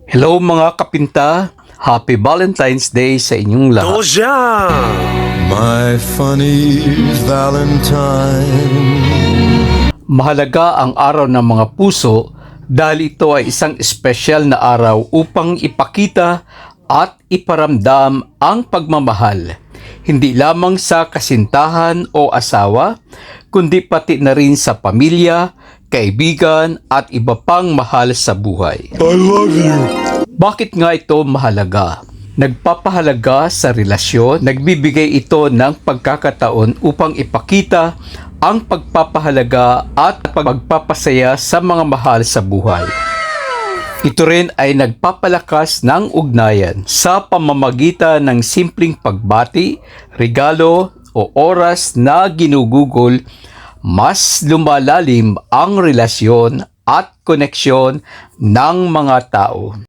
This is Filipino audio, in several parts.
Hello mga kapinta, Happy Valentine's Day sa inyong lahat. Doja! My funny Valentine. Mahalaga ang araw ng mga puso dahil ito ay isang espesyal na araw upang ipakita at iparamdam ang pagmamahal. Hindi lamang sa kasintahan o asawa, kundi pati na rin sa pamilya, kaibigan at iba pang mahal sa buhay. I love you. Bakit nga ito mahalaga? Nagpapahalaga sa relasyon, nagbibigay ito ng pagkakataon upang ipakita ang pagpapahalaga at pagpapasaya sa mga mahal sa buhay. Ito rin ay nagpapalakas ng ugnayan sa pamamagitan ng simpleng pagbati, regalo o oras na ginugugol. Mas lumalalim ang relasyon at koneksyon ng mga tao.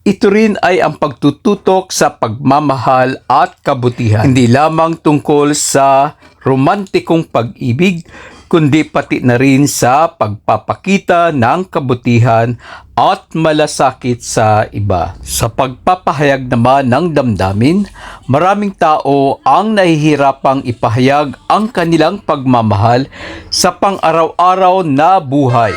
Ito rin ay ang pagtututok sa pagmamahal at kabutihan. Hindi lamang tungkol sa romantikong pag-ibig, kundi pati na rin sa pagpapakita ng kabutihan at malasakit sa iba. Sa pagpapahayag naman ng damdamin, maraming tao ang nahihirapang ipahayag ang kanilang pagmamahal sa pang-araw-araw na buhay.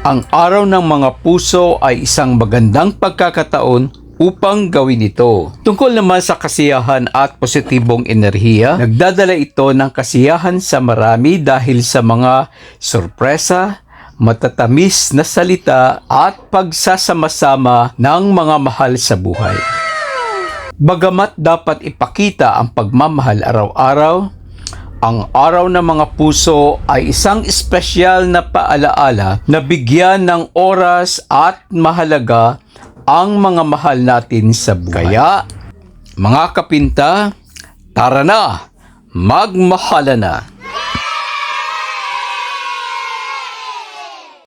Ang araw ng mga puso ay isang magandang pagkakataon upang gawin ito. Tungkol naman sa kasiyahan at positibong enerhiya, nagdadala ito ng kasiyahan sa marami dahil sa mga sorpresa, matatamis na salita at pagsasama-sama ng mga mahal sa buhay. Bagamat dapat ipakita ang pagmamahal araw-araw, ang araw ng mga puso ay isang espesyal na paalaala na bigyan ng oras at mahalaga ang mga mahal natin sa buhay. Kaya, mga kapinta, tara na, magmahala na!